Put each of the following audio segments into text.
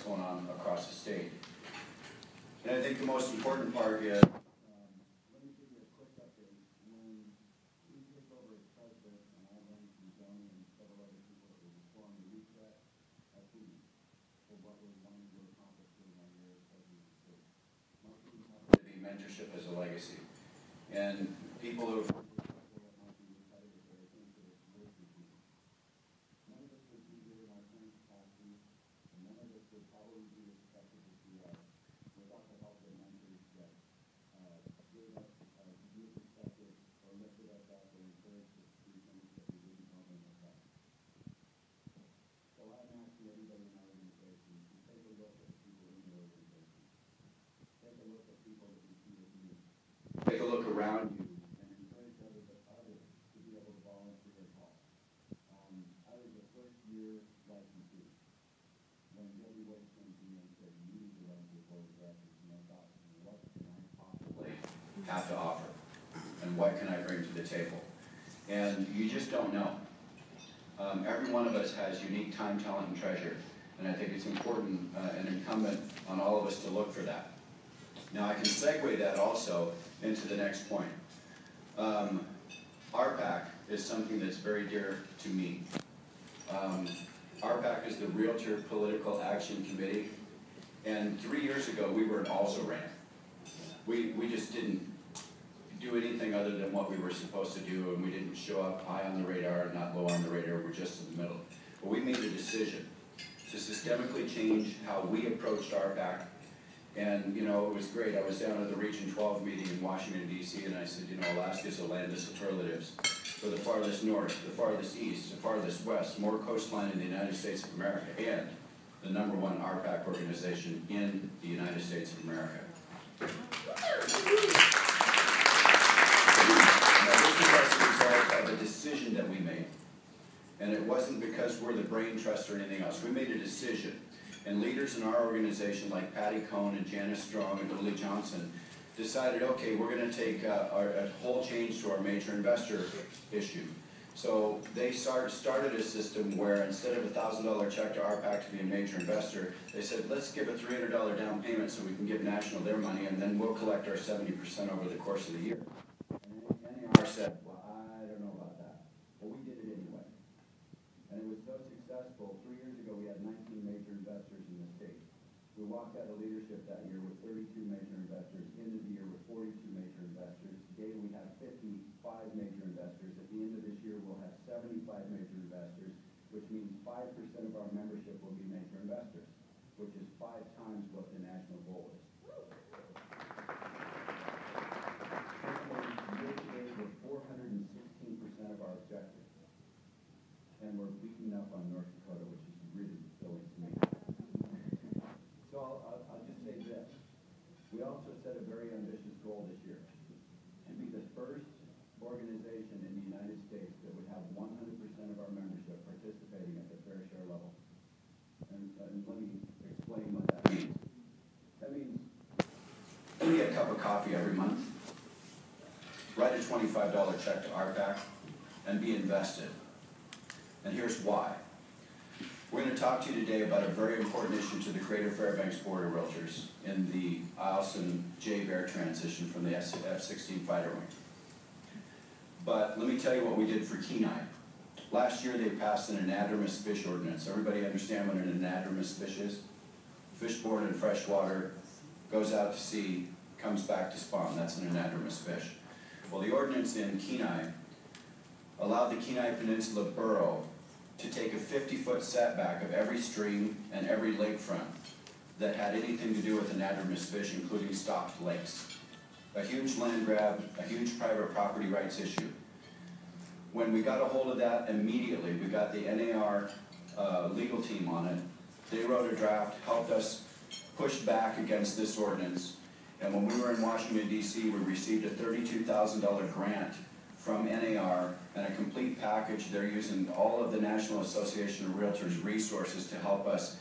going on across the state. And I think the most important part is, let me give you a quick update. When we took over as president, and I went to Johnny and several other people that were formed, we set a theme for what we wanted to accomplish during our year as president of the state. My theme happened to be mentorship as a legacy. And people who take a look around you and encourage others to be able to volunteer at all. I was a first-year licensee when Debbie Wade came to me and said, "You need to run for the board of directors." And I thought, what can I possibly have to offer? And what can I bring to the table? And you just don't know. Every one of us has unique time, talent, and treasure. And I think it's important and incumbent on all of us to look for that. Now I can segue that also into the next point. RPAC is something that's very dear to me. RPAC is the Realtor Political Action Committee, and 3 years ago we were an also-ran. We just didn't do anything other than what we were supposed to do, and we didn't show up high on the radar and not low on the radar. We're just in the middle. But we made a decision to systemically change how we approached RPAC. And, you know, it was great. I was down at the Region 12 meeting in Washington, D.C., and I said, you know, Alaska is a land of superlatives. For the farthest north, the farthest east, the farthest west, more coastline in the United States of America, and the #1 RPAC organization in the United States of America. Now, this is as a result of a decision that we made. And it wasn't because we're the brain trust or anything else. We made a decision. And leaders in our organization, like Patty Cohn and Janice Strong and Lily Johnson, decided, okay, we're going to take a whole change to our major investor issue. So they started a system where instead of a $1,000 check to RPAC to be a major investor, they said, let's give a $300 down payment so we can give National their money, and then we'll collect our 70% over the course of the year. And AAR said, well, I don't know about that. But we did it anyway. And it was so successful. 3 years ago, we had 19 major investors in the state. We walked out of leadership that year with 32 major investors, ended the year with 42 major investors. Today, we have 55 major investors. At the end of this year, we'll have 75 major investors, which means 5% of our membership will be major investors, which is 5 times what the national goal is. Year-to-date, we're 416% of our objective. And we're beating up on North Dakota, which is really silly to me. So I'll just say this. We also set a very ambitious goal this year to be the first organization in the United States that would have 100% of our membership participating at the fair share level. And let me explain what that means. That means give me a cup of coffee every month, write a $25 check to RPAC, and be invested. And here's why. We're going to talk to you today about a very important issue to the Greater Fairbanks Board of Realtors in the Eielson J-Bear transition from the F-16 fighter wing. But let me tell you what we did for Kenai. Last year they passed an anadromous fish ordinance. Everybody understand what an anadromous fish is? Fish born in fresh water, goes out to sea, comes back to spawn. That's an anadromous fish. Well, the ordinance in Kenai allowed the Kenai Peninsula Borough to take a 50-foot setback of every stream and every lakefront that had anything to do with anadromous fish, including stocked lakes. A huge land grab, a huge private property rights issue. When we got a hold of that, immediately we got the NAR legal team on it. They wrote a draft, helped us push back against this ordinance, and when we were in Washington, D.C., we received a $32,000 grant from NAR and a complete package. They're using all of the National Association of Realtors resources to help us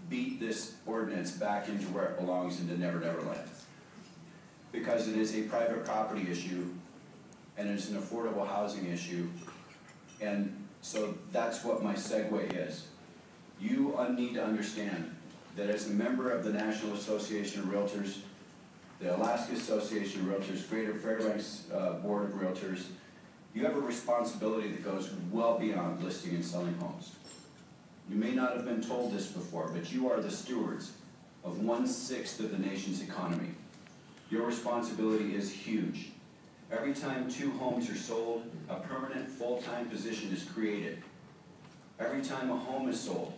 beat this ordinance back into where it belongs, into Never Never Land. Because it is a private property issue and it's an affordable housing issue. And so that's what my segue is. You need to understand that as a member of the National Association of Realtors, the Alaska Association of Realtors, Greater Fairbanks Board of Realtors, you have a responsibility that goes well beyond listing and selling homes. You may not have been told this before, but you are the stewards of 1/6 of the nation's economy. Your responsibility is huge. Every time 2 homes are sold, a permanent full-time position is created. Every time a home is sold,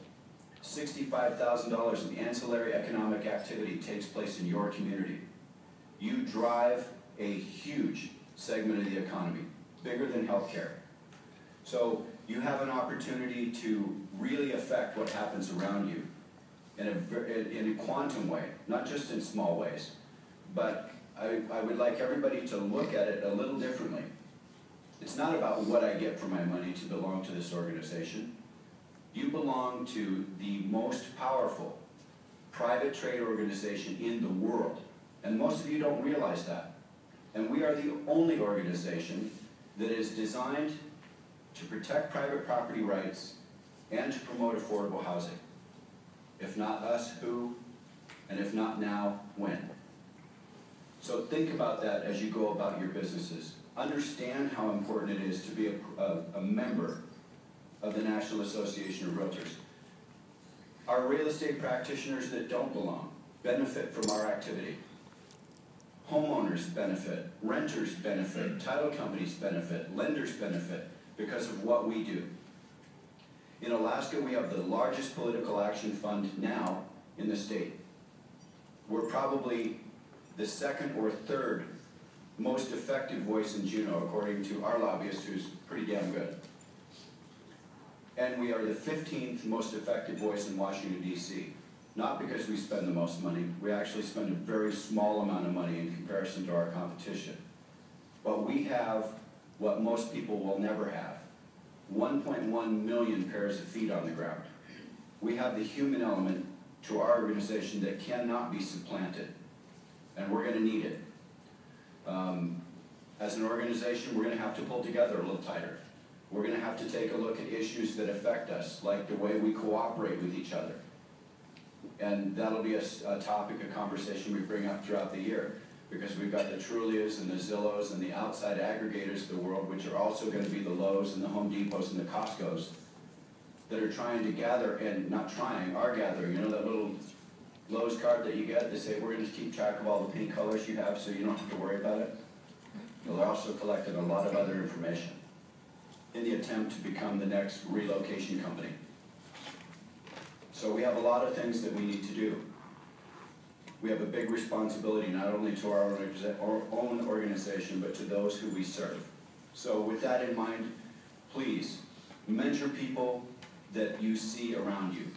$65,000 in ancillary economic activity takes place in your community. You drive a huge segment of the economy, bigger than healthcare. So you have an opportunity to really affect what happens around you in a quantum way, not just in small ways. But I would like everybody to look at it a little differently. It's not about what I get for my money to belong to this organization. You belong to the most powerful private trade organization in the world. And most of you don't realize that. And we are the only organization that is designed to protect private property rights and to promote affordable housing. If not us, who? And if not now, when? So think about that as you go about your businesses. Understand how important it is to be a member of the National Association of Realtors. Our real estate practitioners that don't belong benefit from our activity. Homeowners benefit, renters benefit, title companies benefit, lenders benefit because of what we do. In Alaska, we have the largest political action fund now in the state. We're probably the 2nd or 3rd most effective voice in Juneau, according to our lobbyist, who's pretty damn good. And we are the 15th most effective voice in Washington, D.C. Not because we spend the most money. We actually spend a very small amount of money in comparison to our competition. But we have what most people will never have. 1.1 million pairs of feet on the ground. We have the human element to our organization that cannot be supplanted. And we're going to need it. As an organization, we're going to have to pull together a little tighter. We're going to have to take a look at issues that affect us, like the way we cooperate with each other. And that'll be a topic of conversation we bring up throughout the year, because we've got the Trulias and the Zillows and the outside aggregators of the world, which are also going to be the Lowe's and the Home Depots and the Costco's, that are trying to gather, and not trying, are gathering. You know that little Lowe's card that you get? They say, we're going to keep track of all the paint colors you have so you don't have to worry about it. Well, they're also collecting a lot of other information in the attempt to become the next relocation company. So we have a lot of things that we need to do. We have a big responsibility not only to our own organization, but to those who we serve. So with that in mind, please mentor people that you see around you.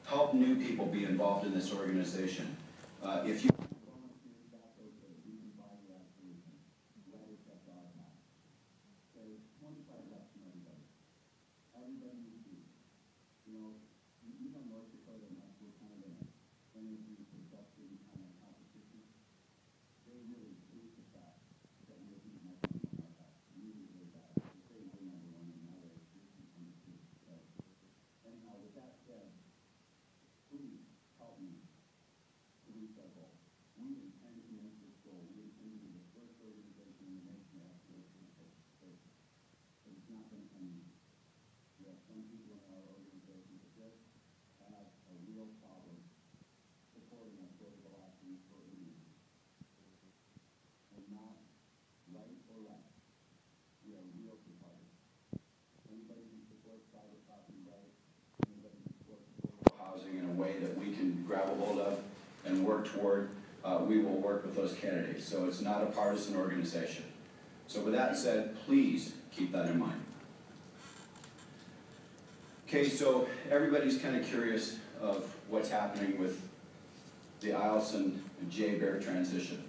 Help new people be involved in this organization. If you volunteer, that's okay. We can buy you absolutely. Letter check automatic. Okay, $25 from everybody. Everybody you see. You know North Dakota, and that's we're kind of an energy production kind of competition. They really hate the fact that we're beating up on our back. Really, really bad. They say we're number 1, and now they're number 2. So, anyhow, with that said, please help me to reach our goal. We intend to make this goal. We intend to be the first organization in the nation to have solicitation. But it's not going to come easy. We have some people in our organization that just have a real problem supporting us over the last week for a reason. We're not right or left. We are real parties. Anybody who supports private property rights, anybody who supports affordable housing in a way that we can grab a hold of and work toward, we will work with those candidates. So it's not a partisan organization. So with that said, please keep that in mind. Okay, so everybody's kind of curious of what's happening with the Eielson and J. Bear transition.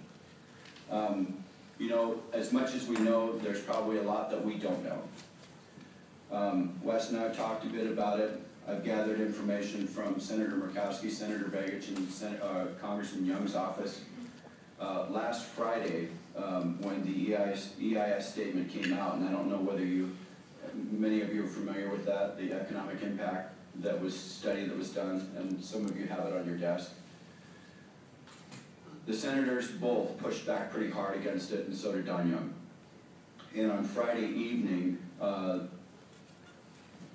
You know, as much as we know, there's probably a lot that we don't know. Wes and I have talked a bit about it. I've gathered information from Senator Murkowski, Senator Begich, and Congressman Young's office. Last Friday, when the EIS statement came out, and I don't know whether many of you are familiar with that, the economic impact study that was done, and some of you have it on your desk. The senators both pushed back pretty hard against it, and so did Don Young. And on Friday evening,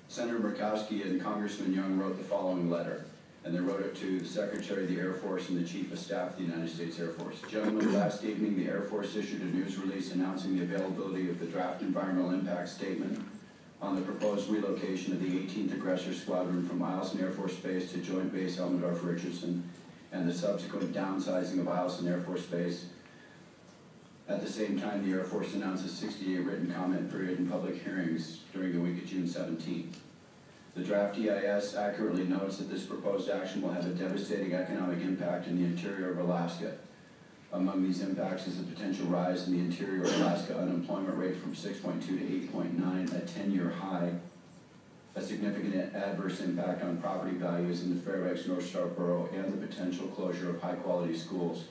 Senator Murkowski and Congressman Young wrote the following letter, and they wrote it to the Secretary of the Air Force and the Chief of Staff of the United States Air Force. Gentlemen, last evening the Air Force issued a news release announcing the availability of the draft environmental impact statement on the proposed relocation of the 18th Aggressor Squadron from Eielson Air Force Base to Joint Base Elmendorf-Richardson, and the subsequent downsizing of Eielson Air Force Base. At the same time, the Air Force announced a 60-day written comment period and public hearings during the week of June 17th. The draft EIS accurately notes that this proposed action will have a devastating economic impact in the interior of Alaska. Among these impacts is a potential rise in the interior of Alaska unemployment rate from 6.2 to 8.9, a 10-year high, a significant adverse impact on property values in the Fairbanks North Star Borough, and the potential closure of high-quality schools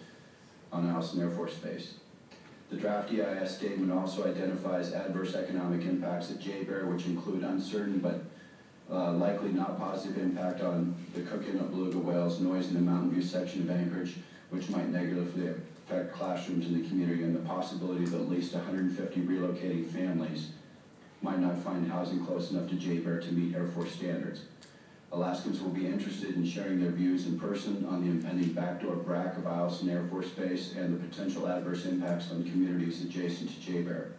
on Eielson Air Force Base. The draft EIS statement also identifies adverse economic impacts at J-Bear, which include uncertain but likely not positive impact on the Cook Inlet beluga whales, noise in the Mountain View section of Anchorage, which might negatively affect classrooms in the community, and the possibility that at least 150 relocating families might not find housing close enough to J-Bear to meet Air Force standards. Alaskans will be interested in sharing their views in person on the impending backdoor BRAC of Eielson Air Force Base and the potential adverse impacts on communities adjacent to J-Bear.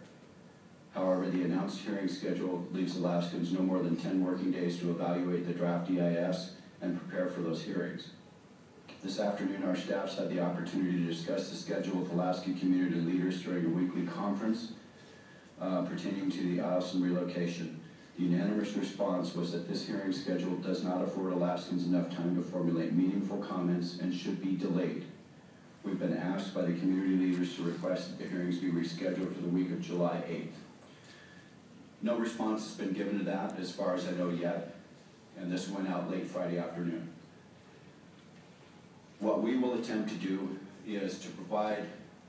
However, the announced hearing schedule leaves Alaskans no more than 10 working days to evaluate the draft EIS and prepare for those hearings. This afternoon, our staffs had the opportunity to discuss the schedule with Alaska community leaders during a weekly conference pertaining to the Eielson relocation. The unanimous response was that this hearing schedule does not afford Alaskans enough time to formulate meaningful comments and should be delayed. We've been asked by the community leaders to request that the hearings be rescheduled for the week of July 8th. No response has been given to that as far as I know yet, and this went out late Friday afternoon. What we will attempt to do is to provide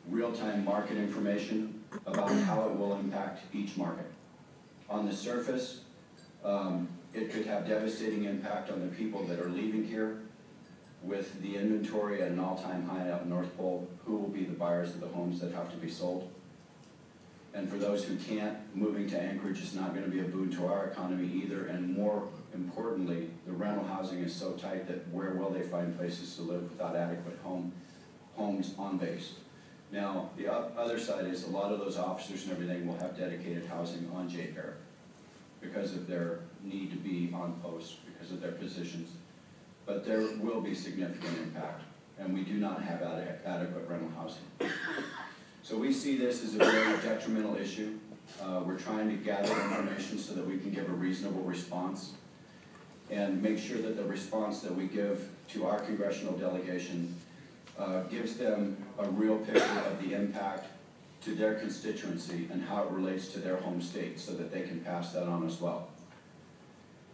real-time market information about how it will impact each market. On the surface, it could have devastating impact on the people that are leaving here with the inventory at an all-time high out in North Pole. Who will be the buyers of the homes that have to be sold? And for those who can't, moving to Anchorage is not going to be a boon to our economy either, and more importantly, the rental housing is so tight that where will they find places to live without adequate homes on base? Now, the other side is a lot of those officers and everything will have dedicated housing on J-Bear because of their need to be on post, because of their positions. But there will be significant impact, and we do not have adequate rental housing. So we see this as a very detrimental issue. We're trying to gather information so that we can give a reasonable response and make sure that the response that we give to our congressional delegation gives them a real picture of the impact to their constituency and how it relates to their home state so that they can pass that on as well.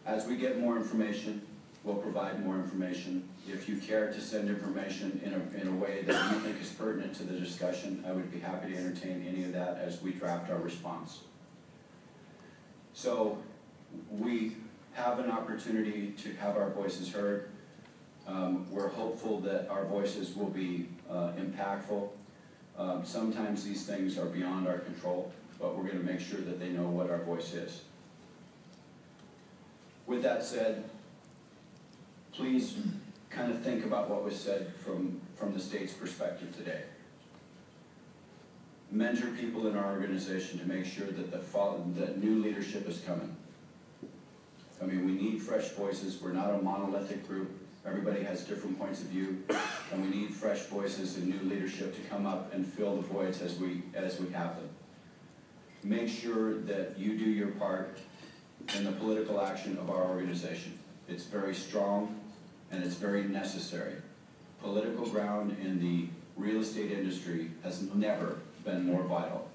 As we get more information, we'll provide more information. If you care to send information in a way that you think is pertinent to the discussion, I would be happy to entertain any of that as we draft our response. So we have an opportunity to have our voices heard. We're hopeful that our voices will be impactful. Sometimes these things are beyond our control, but we're going to make sure that they know what our voice is. With that said, please kind of think about what was said from the state's perspective today. Mentor people in our organization to make sure that that new leadership is coming. I mean, we need fresh voices. We're not a monolithic group. Everybody has different points of view, and we need fresh voices and new leadership to come up and fill the voids as we have them. Make sure that you do your part in the political action of our organization. It's very strong and it's very necessary. Political ground in the real estate industry has never been more vital.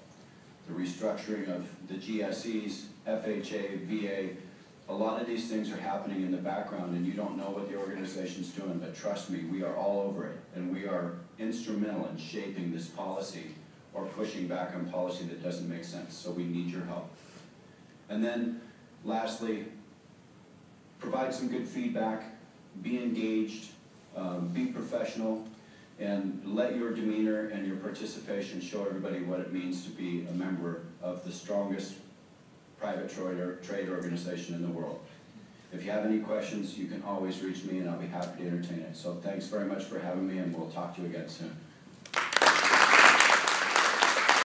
The restructuring of the GSEs, FHA, VA, a lot of these things are happening in the background and you don't know what the organization's doing, but trust me, we are all over it and we are instrumental in shaping this policy or pushing back on policy that doesn't make sense, so we need your help. And then, lastly, provide some good feedback, be engaged, be professional, and let your demeanor and your participation show everybody what it means to be a member of the strongest private trade organization in the world. If you have any questions, you can always reach me and I'll be happy to entertain it. So thanks very much for having me, and we'll talk to you again soon.